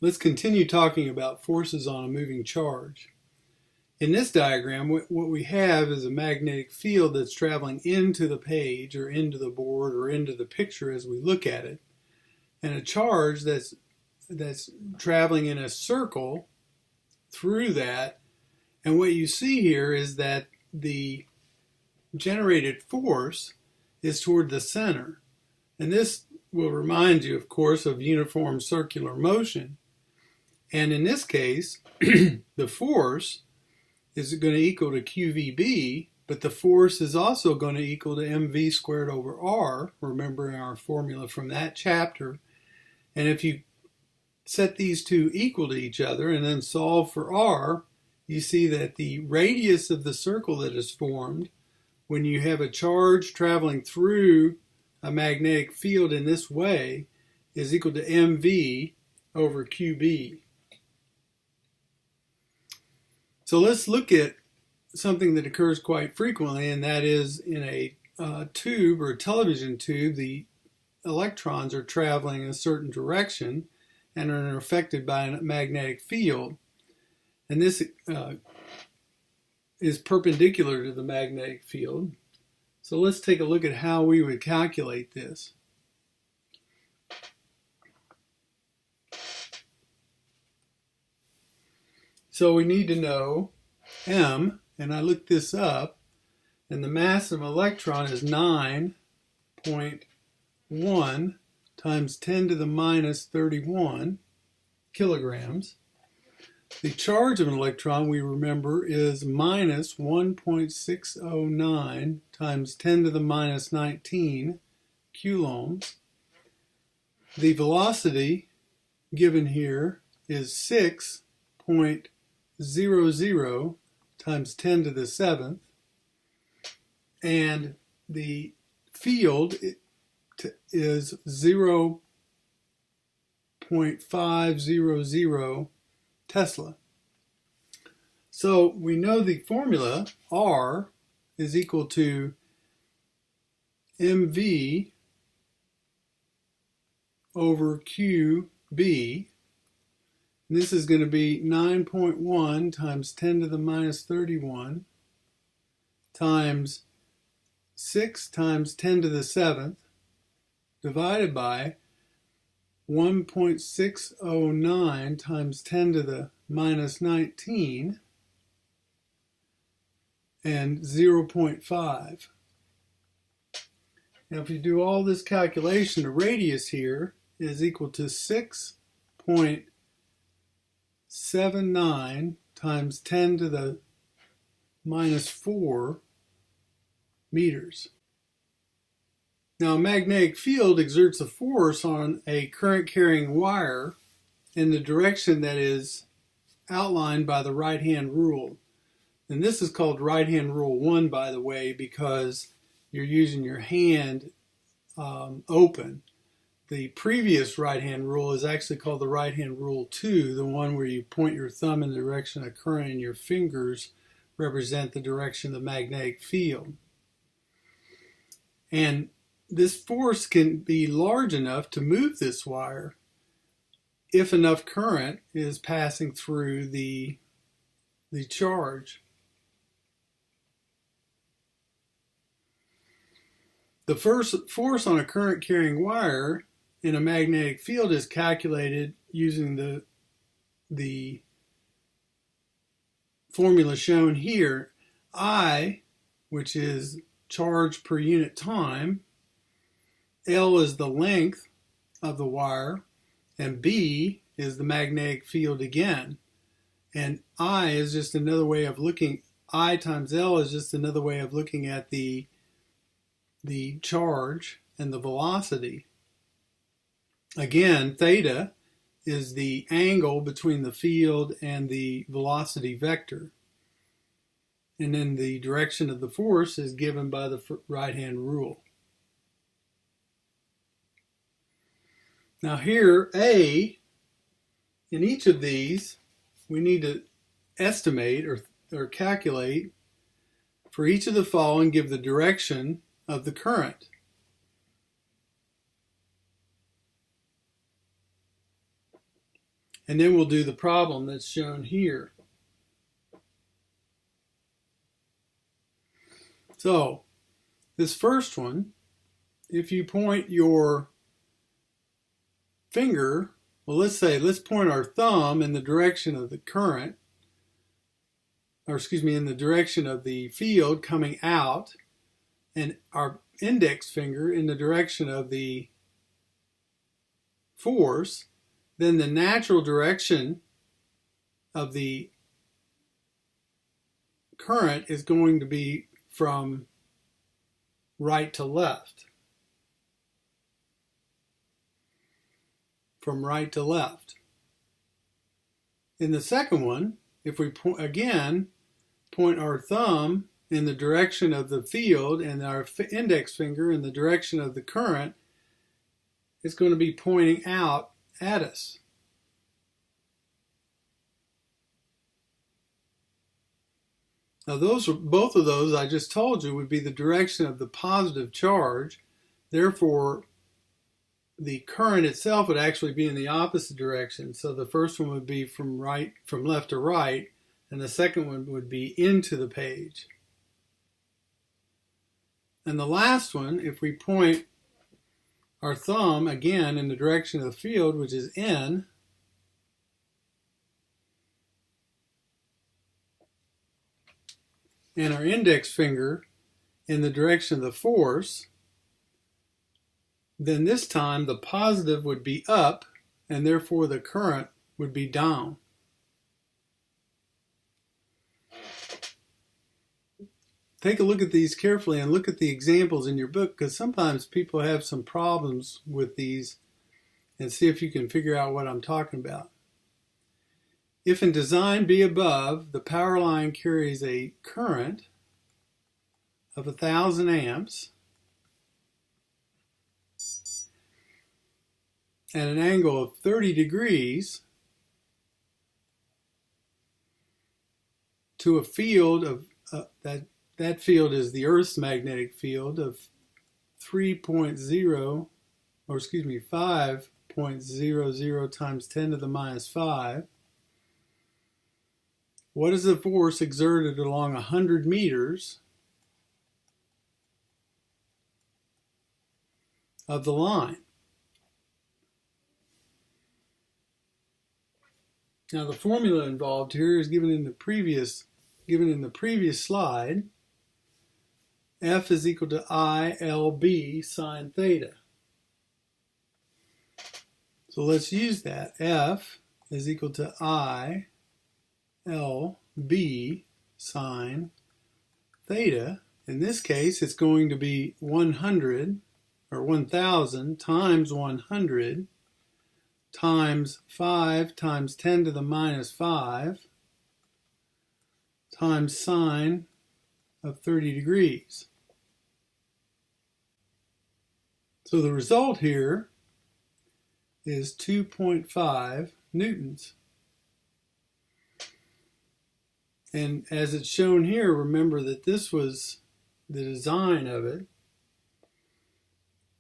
Let's continue talking about forces on a moving charge. In this diagram, what we have is a magnetic field that's traveling into the page or into the board or into the picture as we look at it, and a charge that's traveling in a circle through that. And what you see here is that the generated force is toward the center. And this will remind you, of course, of uniform circular motion. And in this case, the force is going to equal to QVB, but the force is also going to equal to mv squared over r, remembering our formula from that chapter. And if you set these two equal to each other and then solve for r, you see that the radius of the circle that is formed when you have a charge traveling through a magnetic field in this way is equal to mv over qb. So let's look at something that occurs quite frequently, and that is in a tube or a television tube, the electrons are traveling in a certain direction and are affected by a magnetic field. And this is perpendicular to the magnetic field. So let's take a look at how we would calculate this. So we need to know m, and I looked this up, and the mass of an electron is 9.1 times 10 to the minus 31 kilograms. The charge of an electron, we remember, is minus 1.609 times 10 to the minus 19 coulombs. The velocity given here is 6.00 times 10 to the 7th, and the field is 0.500 Tesla. So we know the formula R is equal to mv over qb. This is going to be 9.1 times 10 to the minus 31 times 6 times 10 to the 7th divided by 1.609 times 10 to the minus 19 and 0.5. Now if you do all this calculation, the radius here is equal to 6.79 times 10 to the minus 4 meters. Now, a magnetic field exerts a force on a current-carrying wire in the direction that is outlined by the right-hand rule. And this is called right-hand rule 1, by the way, because you're using your hand open. The previous right-hand rule is actually called the right-hand rule 2, the one where you point your thumb in the direction of current and your fingers represent the direction of the magnetic field. And this force can be large enough to move this wire if enough current is passing through the charge. The first force on a current-carrying wire in a magnetic field is calculated using the formula shown here. I, which is charge per unit time, L is the length of the wire, and B is the magnetic field again. And I is just another way of looking, I times L is just another way of looking at the charge and the velocity. Again, theta is the angle between the field and the velocity vector. And then the direction of the force is given by the right-hand rule. Now here, A, in each of these, we need to estimate or calculate for each of the following, give the direction of the current. And then we'll do the problem that's shown here. So this first one, if you point your finger, well, let's point our thumb in the direction of the current, or excuse me, in the direction of the field coming out, and our index finger in the direction of the force, then the natural direction of the current is going to be from right to left. From right to left. In the second one, if we point our thumb in the direction of the field and our index finger in the direction of the current, it's going to be pointing out at us. Now both of those I just told you would be the direction of the positive charge. Therefore, the current itself would actually be in the opposite direction. So the first one would be from left to right, and the second one would be into the page. And the last one, if we point our thumb again in the direction of the field, which is in, and our index finger in the direction of the force, then this time the positive would be up, and therefore the current would be down. Take a look at these carefully and look at the examples in your book, because sometimes people have some problems with these, and see if you can figure out what I'm talking about. If in design B above, the power line carries a current of 1,000 amps at an angle of 30 degrees to a field of that field is the Earth's magnetic field of 5.00 times 10 to the minus 5. What is the force exerted along 100 meters of the line? Now the formula involved here is given in the previous slide. F is equal to ILB sine theta. So let's use that. F is equal to ILB sine theta. In this case, it's going to be 100 or 1,000 times 100 times 5 times 10 to the minus 5 times sine of 30 degrees. So the result here is 2.5 newtons. And as it's shown here, remember that this was the design of it.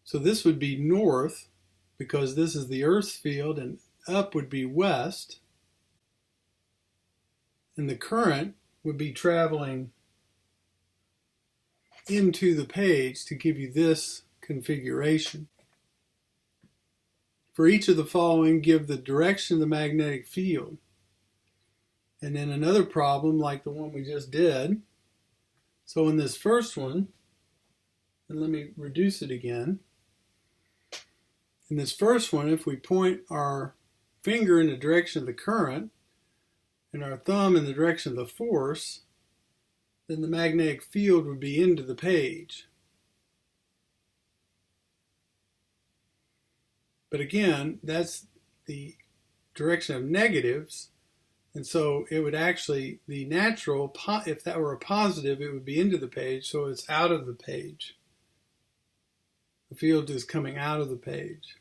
So this would be north, because this is the Earth's field, and up would be west. And the current would be traveling into the page to give you this configuration. For each of the following, give the direction of the magnetic field. And then another problem like the one we just did. So in this first one, and let me reduce it again. In this first one, if we point our finger in the direction of the current and our thumb in the direction of the force, then the magnetic field would be into the page. But again, that's the direction of negatives, and so it would actually, the natural, if that were a positive, it would be into the page, so it's out of the page. The field is coming out of the page.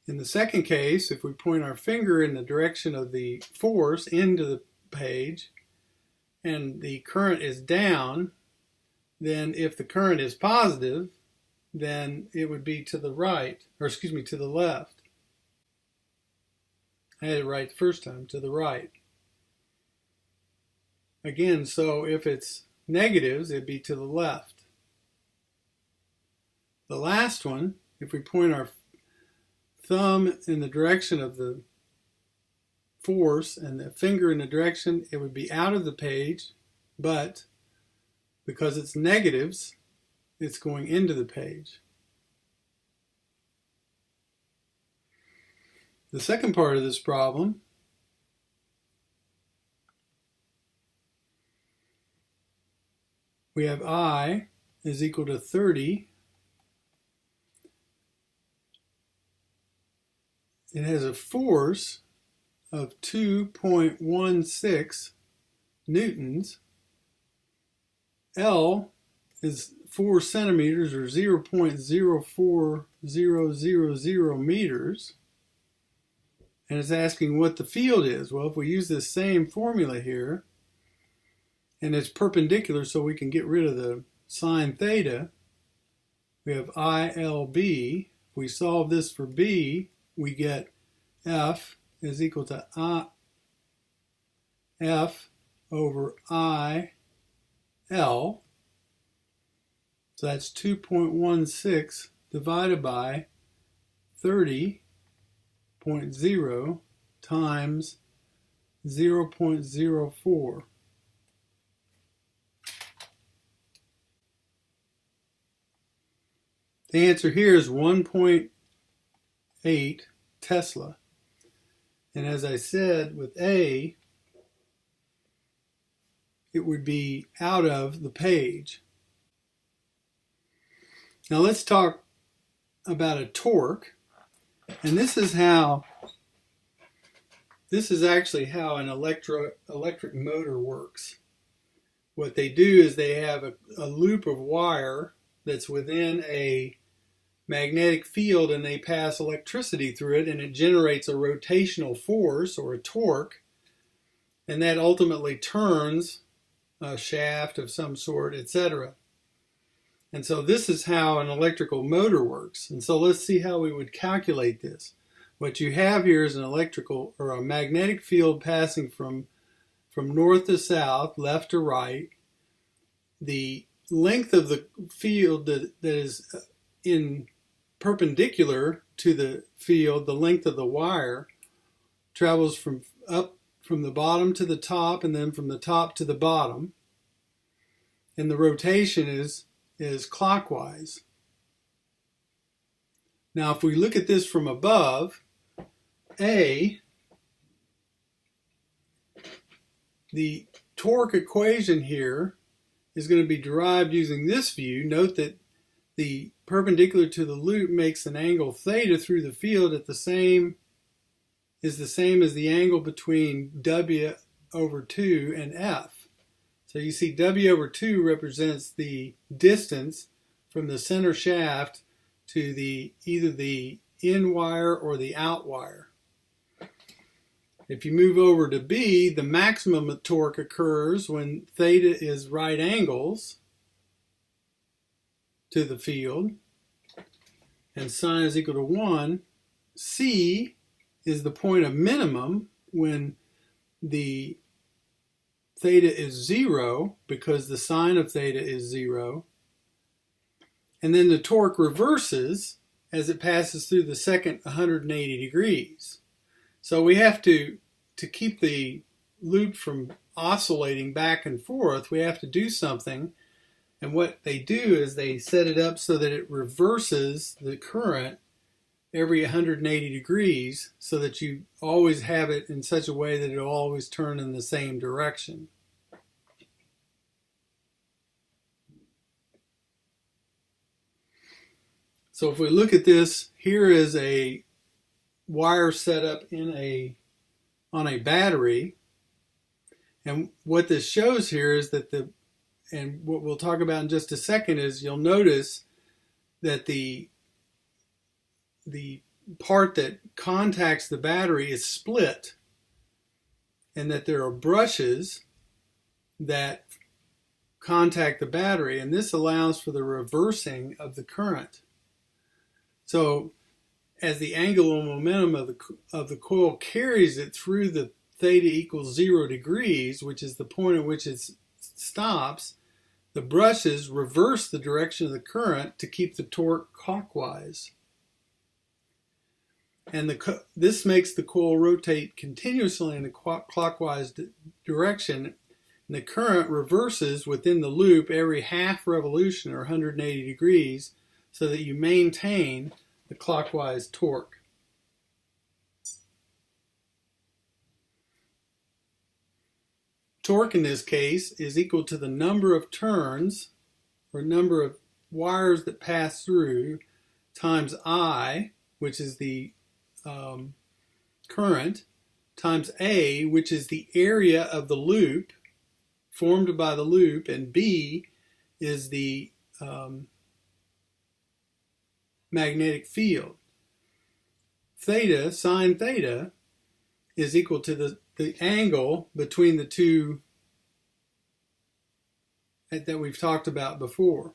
In the second case, if we point our finger in the direction of the force into the page, and the current is down, then if the current is positive, then it would be to the right, or excuse me, to the left. I had it right the first time, to the right. Again, so if it's negatives, it'd be to the left. The last one, if we point our thumb in the direction of the force and the finger in the direction, it would be out of the page, but because it's negatives, it's going into the page. The second part of this problem we have I is equal to 30. It has a force of 2.16 newtons. L is 4 centimeters or 0.04000 meters. And it's asking what the field is. Well, if we use this same formula here, and it's perpendicular so we can get rid of the sine theta, we have ILB. If we solve this for B, we get F is equal to F over IL. So that's 2.16 divided by 30.0 times 0.04. The answer here is 1.8 Tesla. And as I said, with A, it would be out of the page. Now let's talk about a torque. And this is actually how an electric motor works. What they do is they have a loop of wire that's within a magnetic field, and they pass electricity through it, and it generates a rotational force or a torque, and that ultimately turns a shaft of some sort, etc. And so this is how an electrical motor works. And so let's see how we would calculate this. What you have here is an electrical or a magnetic field passing from north to south, left to right. The length of the field that is in perpendicular to the field, the length of the wire, travels from the bottom to the top and then from the top to the bottom. And the rotation is clockwise. Now if we look at this from above, the torque equation here is going to be derived using this view. Note that the perpendicular to the loop makes an angle theta through the field is the same as the angle between W over 2 and F. So you see W over 2 represents the distance from the center shaft to either the in wire or the out wire. If you move over to B, the maximum of torque occurs when theta is right angles to the field and sine is equal to 1. C is the point of minimum when the theta is 0 because the sine of theta is 0. And then the torque reverses as it passes through the second 180 degrees. So we have to keep the loop from oscillating back and forth, we have to do something. And what they do is they set it up so that it reverses the current every 180 degrees so that you always have it in such a way that it'll always turn in the same direction. So if we look at this, here is a wire set up on a battery. And what this shows here is that and what we'll talk about in just a second is you'll notice that the part that contacts the battery is split and that there are brushes that contact the battery, and this allows for the reversing of the current. So as the angular momentum of the coil carries it through the theta equals 0 degrees, which is the point at which it stops, the brushes reverse the direction of the current to keep the torque clockwise. And this makes the coil rotate continuously in a clockwise direction, and the current reverses within the loop every half revolution or 180 degrees so that you maintain the clockwise torque. Torque in this case is equal to the number of turns, or number of wires that pass through, times I, which is the current, times A, which is the area of the loop formed by the loop, and B is the magnetic field. Theta, sine theta, is equal to the angle between the two that we've talked about before.